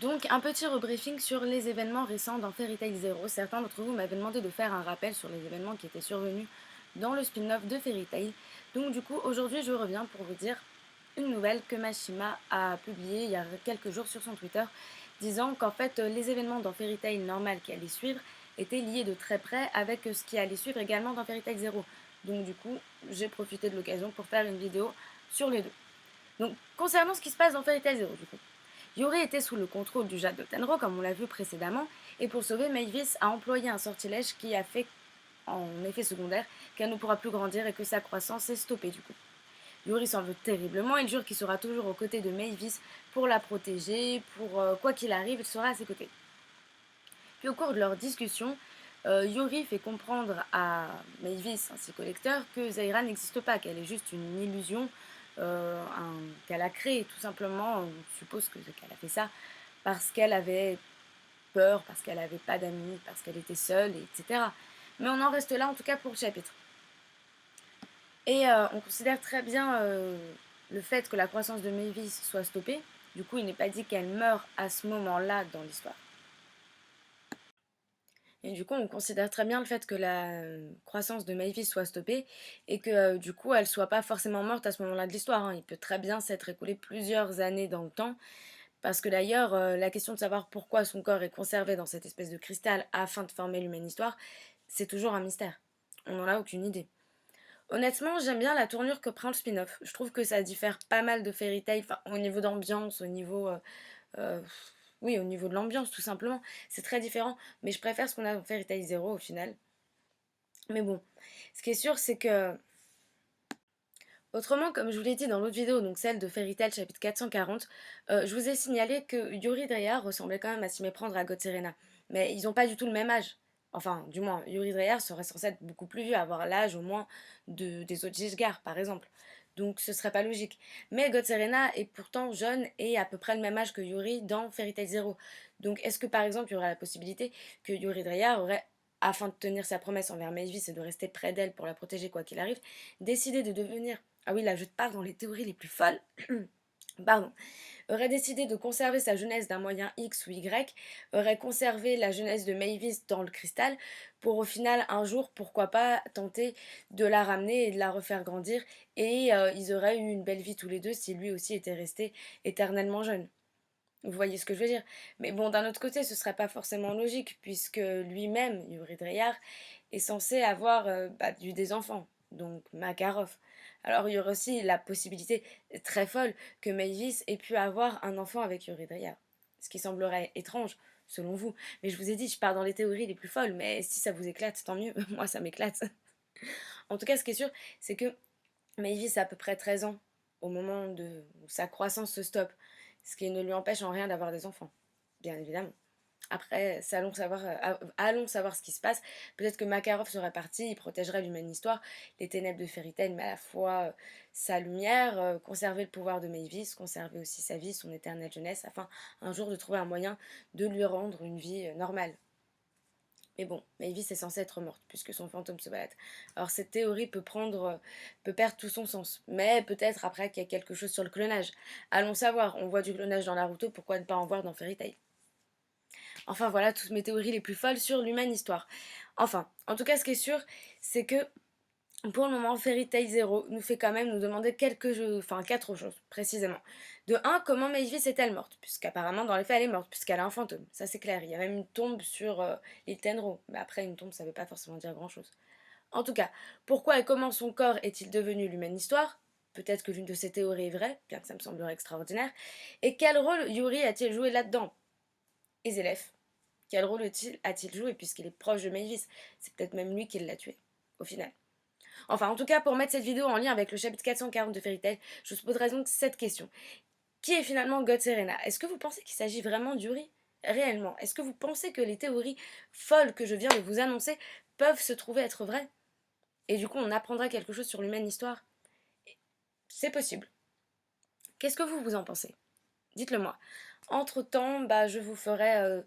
Donc un petit rebriefing sur les événements récents dans Fairy Tail Zero. Certains d'entre vous m'avaient demandé de faire un rappel sur les événements qui étaient survenus dans le spin-off de Fairy Tail. Donc du coup aujourd'hui je reviens pour vous dire une nouvelle que Mashima a publiée il y a quelques jours sur son Twitter, disant qu'en fait les événements dans Fairy Tail normal qui allaient suivre étaient liés de très près avec ce qui allait suivre également dans Fairy Tail Zero. Donc du coup j'ai profité de l'occasion pour faire une vidéo sur les deux. Donc concernant ce qui se passe dans Fairy Tail Zero du coup. Yuri était sous le contrôle du Jade de Tenro, comme on l'a vu précédemment, et pour sauver Mavis a employé un sortilège qui a fait en effet secondaire qu'elle ne pourra plus grandir et que sa croissance est stoppée du coup. Yuri s'en veut terriblement, il jure qu'il sera toujours aux côtés de Mavis pour la protéger, pour quoi qu'il arrive, il sera à ses côtés. Puis au cours de leur discussion, Yuri fait comprendre à Mavis ainsi qu'au lecteur que Zaira n'existe pas, qu'elle est juste une illusion qu'elle a créée tout simplement. On suppose qu'elle a fait ça parce qu'elle avait peur, parce qu'elle n'avait pas d'amis, parce qu'elle était seule, etc. Mais on en reste là en tout cas pour le chapitre. Et on considère très bien le fait que la croissance de Mavis soit stoppée. Du coup, il n'est pas dit qu'elle meurt à ce moment-là dans l'histoire. Et du coup, on considère très bien le fait que la croissance de Mavis soit stoppée et que du coup, elle soit pas forcément morte à ce moment-là de l'histoire, hein. Il peut très bien s'être écoulé plusieurs années dans le temps. Parce que d'ailleurs, la question de savoir pourquoi son corps est conservé dans cette espèce de cristal afin de former l'humaine histoire, c'est toujours un mystère. On n'en a aucune idée. Honnêtement, j'aime bien la tournure que prend le spin-off. Je trouve que ça diffère pas mal de Fairy Tail, enfin, au niveau d'ambiance, au niveau euh, oui, au niveau de l'ambiance, tout simplement. C'est très différent, mais je préfère ce qu'on a dans Fairy Tail Zero au final. Mais bon, ce qui est sûr, c'est que. Autrement, comme je vous l'ai dit dans l'autre vidéo, donc celle de Fairy Tail chapitre 440, je vous ai signalé que Yuri Dreya ressemblait quand même à s'y méprendre à God Serena. Mais ils n'ont pas du tout le même âge. Enfin, du moins, Yuri Dreya serait censé être beaucoup plus vieux, avoir l'âge au moins des autres Jishgar, par exemple. Donc ce serait pas logique. Mais God Serena est pourtant jeune et à peu près le même âge que Yuri dans Fairy Tail Zero. Donc est-ce que par exemple il y aurait la possibilité que Yuri Dreya aurait, afin de tenir sa promesse envers Mavis et de rester près d'elle pour la protéger quoi qu'il arrive, décidé de devenir, ah oui là je te parle dans les théories les plus folles, pardon, aurait décidé de conserver sa jeunesse d'un moyen X ou Y, aurait conservé la jeunesse de Mavis dans le cristal, pour au final un jour, pourquoi pas, tenter de la ramener et de la refaire grandir, et ils auraient eu une belle vie tous les deux si lui aussi était resté éternellement jeune. Vous voyez ce que je veux dire? Mais bon, d'un autre côté, ce serait pas forcément logique, puisque lui-même, Yuri Dreyar, est censé avoir eu des enfants, donc Makarov. Alors il y aurait aussi la possibilité très folle que Mavis ait pu avoir un enfant avec Yuri Dreyar. Ce qui semblerait étrange, selon vous. Mais je vous ai dit, je pars dans les théories les plus folles, mais si ça vous éclate, tant mieux. Moi, ça m'éclate. En tout cas, ce qui est sûr, c'est que Mavis a à peu près 13 ans au moment où sa croissance se stoppe, ce qui ne lui empêche en rien d'avoir des enfants, bien évidemment. Après, allons savoir ce qui se passe. Peut-être que Makarov serait parti, il protégerait l'humaine histoire, les ténèbres de Fairy Tail, mais à la fois sa lumière, conserver le pouvoir de Mavis, conserver aussi sa vie, son éternelle jeunesse, afin un jour de trouver un moyen de lui rendre une vie normale. Mais bon, Mavis est censée être morte puisque son fantôme se balade. Alors cette théorie peut perdre tout son sens. Mais peut-être après qu'il y a quelque chose sur le clonage. Allons savoir, on voit du clonage dans Naruto, pourquoi ne pas en voir dans Fairy Tail? Enfin voilà toutes mes théories les plus folles sur l'humaine histoire. Enfin, en tout cas ce qui est sûr, c'est que pour le moment, Fairy Tail Zero nous fait quand même nous demander quatre choses précisément. De un, comment Mavis est-elle morte? Puisqu'apparemment, dans les faits, elle est morte, puisqu'elle a un fantôme. Ça, c'est clair. Il y a même une tombe sur l'île Tenro. Mais après, une tombe, ça veut pas forcément dire grand-chose. En tout cas, pourquoi et comment son corps est-il devenu l'humaine histoire? Peut-être que l'une de ces théories est vraie, bien que ça me semblerait extraordinaire. Et quel rôle Yuri a-t-il joué là-dedans? Et Zélef, quel rôle a-t-il joué puisqu'il est proche de Mavis? C'est peut-être même lui qui l'a tué, au final. Enfin, en tout cas, pour mettre cette vidéo en lien avec le chapitre 440 de Fairy Tail, je vous poserai donc cette question. Qui est finalement God Serena? Est-ce que vous pensez qu'il s'agit vraiment d'Yuri? Réellement? Est-ce que vous pensez que les théories folles que je viens de vous annoncer peuvent se trouver être vraies? Et du coup, on apprendra quelque chose sur l'humaine histoire? C'est possible. Qu'est-ce que vous en pensez? Dites-le moi. Entre-temps, je vous ferai